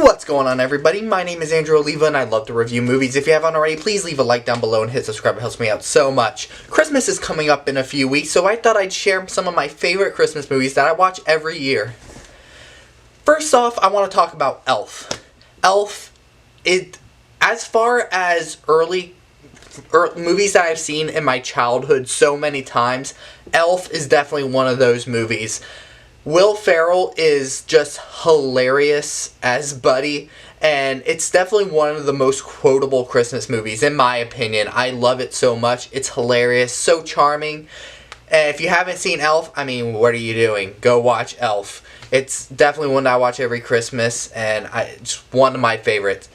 What's going on, everybody? My name is Andrew Oliva and I love to review movies. If you haven't already, please leave a like down below and hit subscribe. It helps me out so much. Christmas is coming up in a few weeks, so I thought I'd share some of my favorite Christmas movies that I watch every year. First off, I want to talk about Elf. Elf, as far as early movies that I've seen in my childhood so many times, Elf is definitely one of those movies. Will Ferrell is just hilarious as Buddy, and it's definitely one of the most quotable Christmas movies, in my opinion. I love it so much. It's hilarious, so charming. And if you haven't seen Elf, I mean, what are you doing? Go watch Elf. It's definitely one that I watch every Christmas, and it's one of my favorites.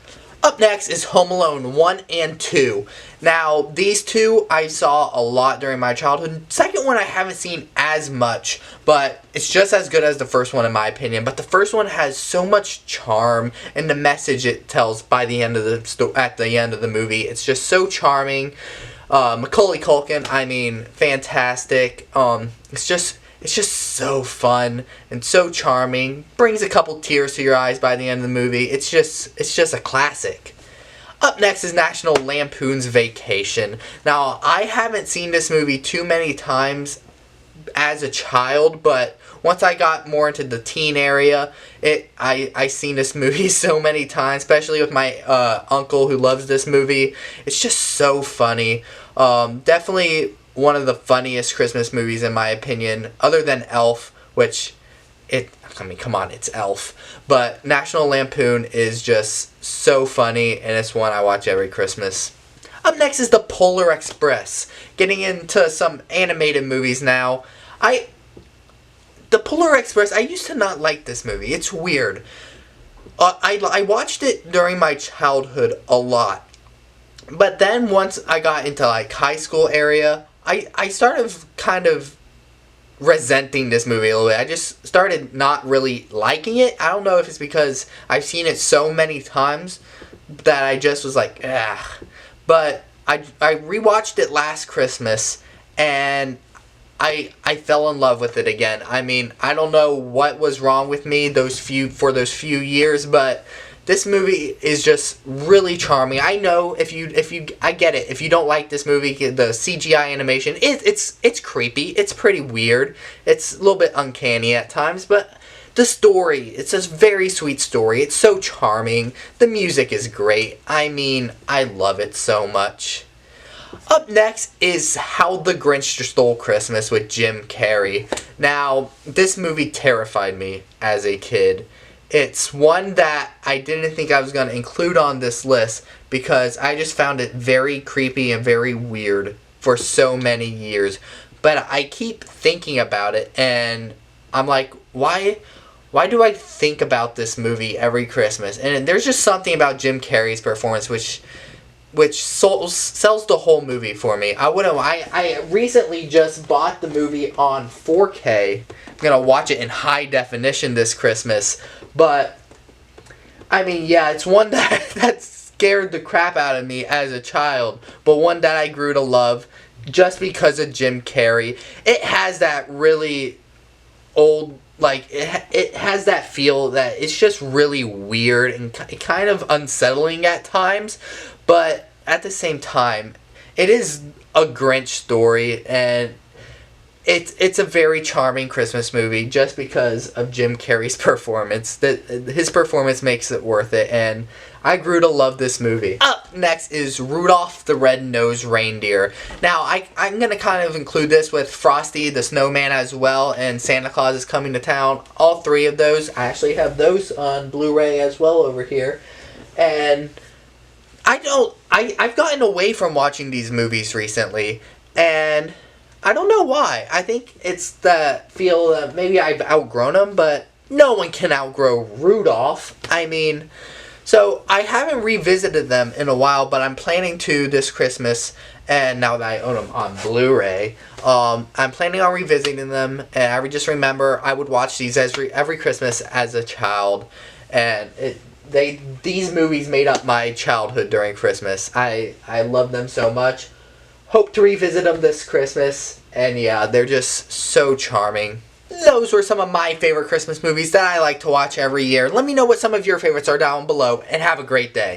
Up next is Home Alone 1 and 2. Now, these two I saw a lot during my childhood. Second one I haven't seen as much, but it's just as good as the first one in my opinion. But the first one has so much charm, and the message it tells by the end of at the end of the movie, it's just so charming. Macaulay Culkin, I mean, fantastic. It's just so fun and so charming. Brings a couple tears to your eyes by the end of the movie. It's just a classic. Up next is National Lampoon's Vacation. Now, I haven't seen this movie too many times as a child, but once I got more into the teen area, I seen this movie so many times, especially with my uncle who loves this movie. It's just so funny. Definitely one of the funniest Christmas movies in my opinion, other than Elf, which come on, it's Elf. But National Lampoon is just so funny, and it's one I watch every Christmas. Up next is The Polar Express. Getting into some animated movies now. The Polar Express, I used to not like this movie. It's weird. I watched it during my childhood a lot. But then once I got into like high school area, I started kind of resenting this movie a little bit. I just started not really liking it. I don't know if it's because I've seen it so many times that I just was like, ugh. But I rewatched it last Christmas, and I fell in love with it again. I mean, I don't know what was wrong with me those few years, but this movie is just really charming. I know I get it. If you don't like this movie, the CGI animation, it's creepy. It's pretty weird. It's a little bit uncanny at times, but the story, it's a very sweet story. It's so charming. The music is great. I mean, I love it so much. Up next is How the Grinch Stole Christmas with Jim Carrey. Now, this movie terrified me as a kid. It's one that I didn't think I was going to include on this list because I just found it very creepy and very weird for so many years. But I keep thinking about it, and I'm like, why do I think about this movie every Christmas? And there's just something about Jim Carrey's performance which sells the whole movie for me. I recently just bought the movie on 4K. I'm going to watch it in high definition this Christmas. But, I mean, yeah, it's one that scared the crap out of me as a child, but one that I grew to love just because of Jim Carrey. It has that really old, like, it has that feel that it's just really weird and kind of unsettling at times, but at the same time, it is a Grinch story, and it's a very charming Christmas movie just because of Jim Carrey's performance. His performance makes it worth it, and I grew to love this movie. Up next is Rudolph the Red-Nosed Reindeer. Now, I'm going to kind of include this with Frosty the Snowman as well, and Santa Claus is Coming to Town. All three of those. I actually have those on Blu-ray as well over here. And I've gotten away from watching these movies recently, and I don't know why. I think it's the feel that maybe I've outgrown them, but no one can outgrow Rudolph. I mean, so I haven't revisited them in a while, but I'm planning to this Christmas, and now that I own them on Blu-ray, I'm planning on revisiting them, and I just remember I would watch these every Christmas as a child, and these movies made up my childhood during Christmas. I love them so much. Hope to revisit them this Christmas, and yeah, they're just so charming. those were some of my favorite Christmas movies that I like to watch every year. Let me know what some of your favorites are down below, and have a great day.